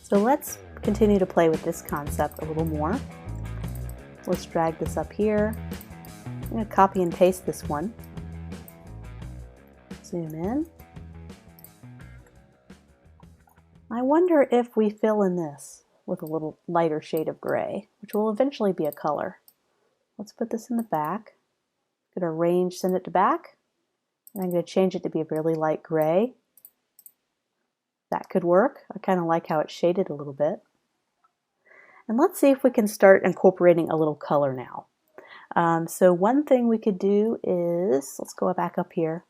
So let's continue to play with this concept a little more. Let's drag this up here. I'm going to copy and paste this one. Zoom in. I wonder if we fill in this with a little lighter shade of gray, which will eventually be a color. Let's put this in the back. I'm going to arrange, send it to back, and I'm going to change it to be a really light gray. That could work. I kind of like how it's shaded a little bit. And let's see if we can start incorporating a little color now. So one thing we could do is, let's go back up here.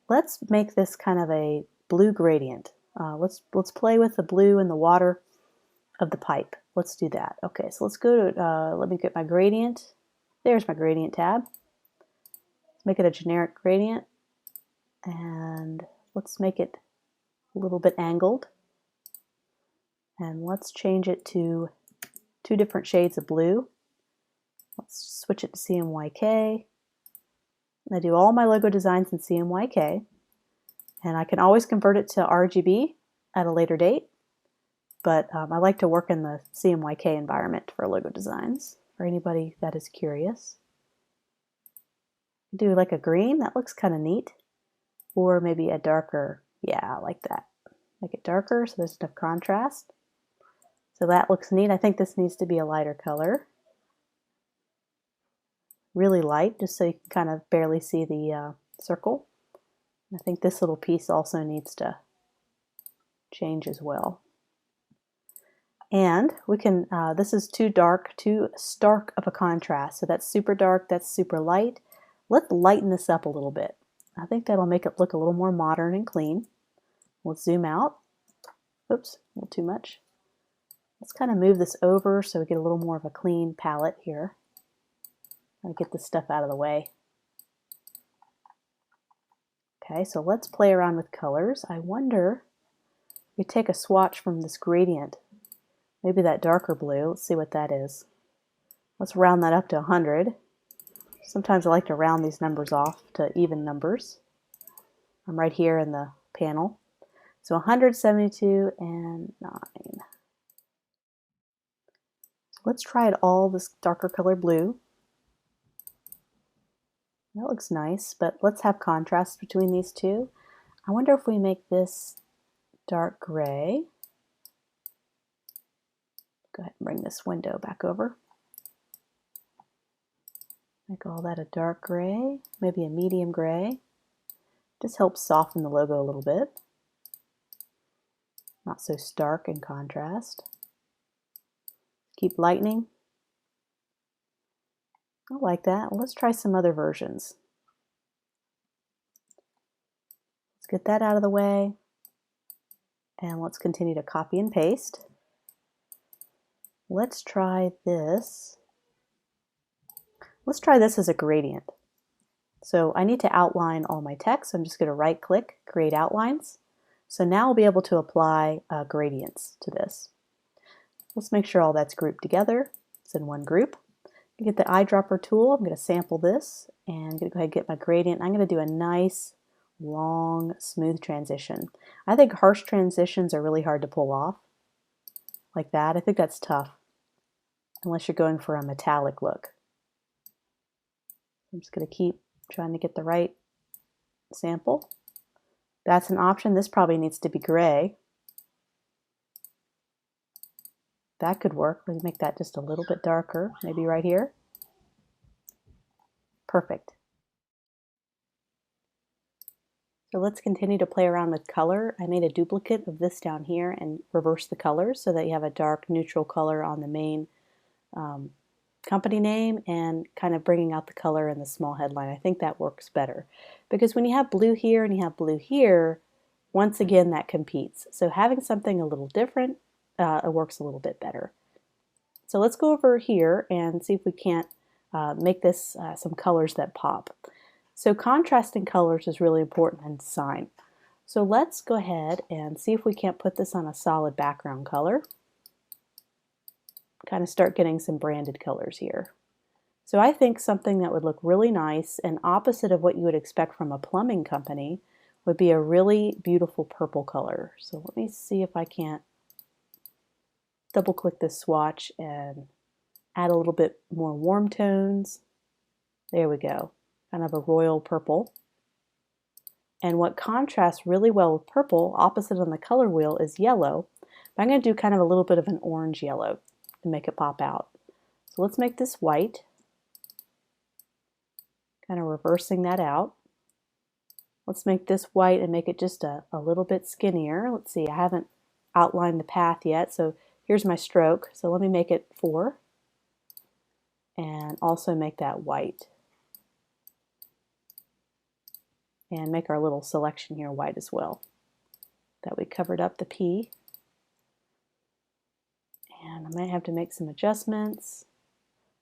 Let's make this kind of a blue gradient. Let's play with the blue and the water of the pipe. Let's do that. Okay, so let's go to, let me get my gradient. There's my gradient tab. Let's make it a generic gradient. And let's make it a little bit angled. And let's change it to 2 different shades of blue. Let's switch it to CMYK. And I do all my logo designs in CMYK. And I can always convert it to RGB at a later date. But I like to work in the CMYK environment for logo designs, for anybody that is curious. Do like a green, that looks kind of neat. Or maybe a darker, yeah, I like that. Make it darker so there's enough contrast. So that looks neat. I think this needs to be a lighter color. Really light, just so you can kind of barely see the circle. I think this little piece also needs to change as well. And we can, this is too dark, too stark of a contrast. So that's super dark, that's super light. Let's lighten this up a little bit. I think that'll make it look a little more modern and clean. Let's zoom out. Oops, a little too much. Let's kind of move this over so we get a little more of a clean palette here. Try to get this stuff out of the way. Okay, so let's play around with colors. I wonder if we take a swatch from this gradient. Maybe that darker blue. Let's see what that is. Let's round that up to 100. Sometimes I like to round these numbers off to even numbers. I'm right here in the panel. So 172 and 9. So let's try it all this darker color blue. That looks nice, but let's have contrast between these two. I wonder if we make this dark gray. Go ahead and bring this window back over. Make all that a dark gray, maybe a medium gray. Just helps soften the logo a little bit. Not so stark in contrast. Keep lightening. I like that. Let's try some other versions. Let's get that out of the way. And let's continue to copy and paste. Let's try this. Let's try this as a gradient. So I need to outline all my text. So I'm just going to right click, create outlines. So now I'll be able to apply gradients to this. Let's make sure all that's grouped together. It's in one group. Get the eyedropper tool. I'm going to sample this and I'm going to go ahead and get my gradient. I'm going to do a nice, long, smooth transition. I think harsh transitions are really hard to pull off like that. I think that's tough unless you're going for a metallic look. I'm just going to keep trying to get the right sample. That's an option. This probably needs to be gray. That could work. Let me make that just a little bit darker, maybe right here. Perfect. So let's continue to play around with color. I made a duplicate of this down here and reverse the colors so that you have a dark neutral color on the main company name and kind of bringing out the color in the small headline. I think that works better because when you have blue here and you have blue here, once again that competes. So having something a little different, it works a little bit better. So let's go over here and see if we can't make this some colors that pop. So contrasting colors is really important in design. So let's go ahead and see if we can't put this on a solid background color. Kind of start getting some branded colors here. So I think something that would look really nice and opposite of what you would expect from a plumbing company would be a really beautiful purple color. So let me see if I can't double click this swatch and add a little bit more warm tones. There we go, kind of a royal purple. And what contrasts really well with purple, opposite on the color wheel, is yellow. But I'm going to do kind of a little bit of an orange yellow to make it pop out. So let's make this white, kind of reversing that out. Let's make this white and make it just a little bit skinnier. Let's see, I haven't outlined the path yet, so here's my stroke. So let me make it 4 and also make that white. And make our little selection here white as well. That we covered up the P. And I might have to make some adjustments.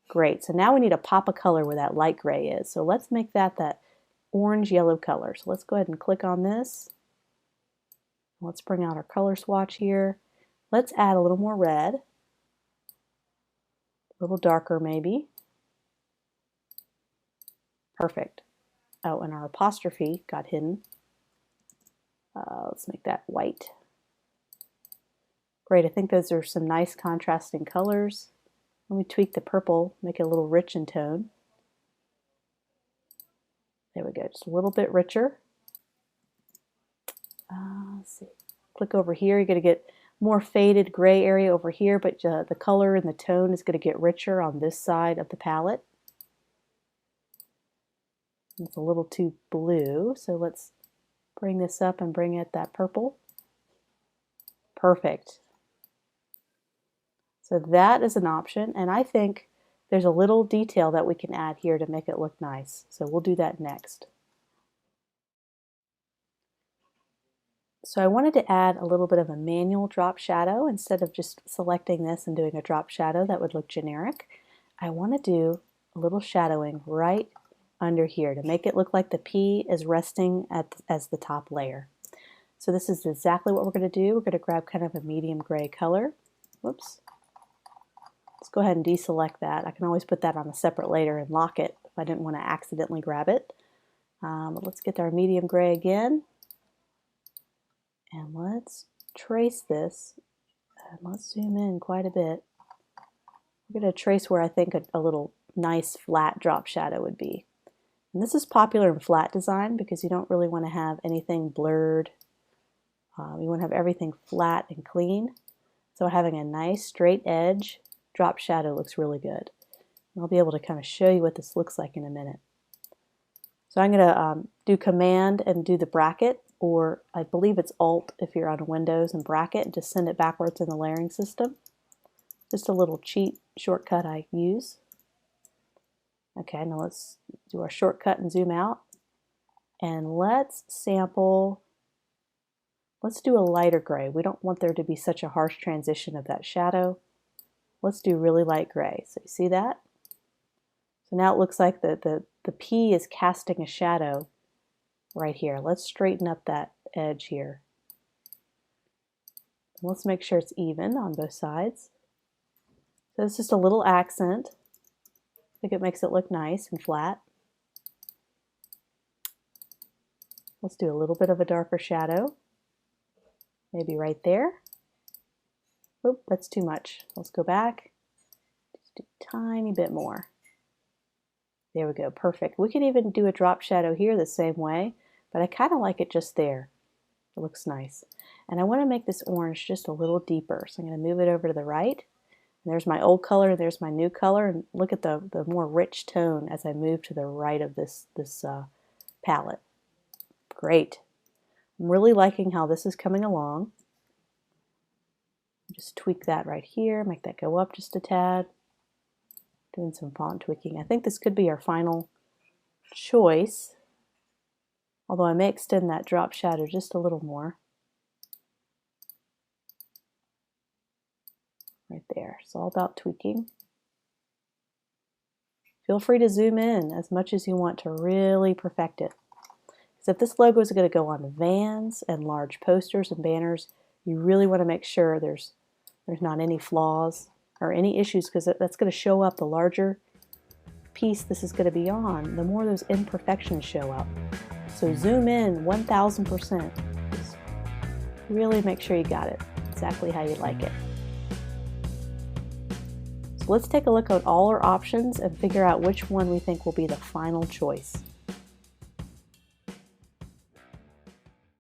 Great, so now we need a pop of color where that light gray is. So let's make that orange yellow color. So let's go ahead and click on this. Let's bring out our color swatch here. Let's add a little more red. A little darker maybe. Perfect. Oh, and our apostrophe got hidden. Let's make that white. Great, I think those are some nice contrasting colors. Let me tweak the purple, make it a little rich in tone. There we go, just a little bit richer. Let's see, click over here, you're going to get more faded gray area over here, but the color and the tone is going to get richer on this side of the palette. It's a little too blue, so let's bring this up and bring it that purple. Perfect. So that is an option, and I think there's a little detail that we can add here to make it look nice. So we'll do that next. So I wanted to add a little bit of a manual drop shadow instead of just selecting this and doing a drop shadow that would look generic. I want to do a little shadowing right under here to make it look like the P is resting as the top layer. So this is exactly what we're going to do. We're going to grab kind of a medium gray color. Whoops. Let's go ahead and deselect that. I can always put that on a separate layer and lock it if I didn't want to accidentally grab it. But let's get our medium gray again. And let's trace this. And let's zoom in quite a bit. We're going to trace where I think a little nice flat drop shadow would be. And this is popular in flat design because you don't really want to have anything blurred. You want to have everything flat and clean. So having a nice straight edge drop shadow looks really good. And I'll be able to kind of show you what this looks like in a minute. So I'm going to do Command and do the bracket, or I believe it's Alt if you're on Windows, and bracket, and just send it backwards in the layering system. Just a little cheat shortcut I use. Okay, now let's do our shortcut and zoom out. And let's sample, let's do a lighter gray. We don't want there to be such a harsh transition of that shadow. Let's do really light gray. So you see that? So now it looks like the P is casting a shadow right here. Let's straighten up that edge here. And let's make sure it's even on both sides. So it's just a little accent. I think it makes it look nice and flat. Let's do a little bit of a darker shadow. Maybe right there. Oop, that's too much. Let's go back. Just do a tiny bit more. There we go, perfect. We could even do a drop shadow here the same way, but I kind of like it just there. It looks nice. And I want to make this orange just a little deeper. So I'm going to move it over to the right. And there's my old color, there's my new color, and look at the more rich tone as I move to the right of this palette. Great. I'm really liking how this is coming along. Just tweak that right here, make that go up just a tad. Doing some font tweaking. I think this could be our final choice, although I may extend that drop shadow just a little more. Right there. It's all about tweaking. Feel free to zoom in as much as you want to really perfect it. Because if this logo is going to go on vans and large posters and banners, you really want to make sure there's not any flaws or any issues, because that's going to show up. The larger piece this is going to be on, the more those imperfections show up. So zoom in 1000%. Just really make sure you got it exactly how you like it. So let's take a look at all our options and figure out which one we think will be the final choice.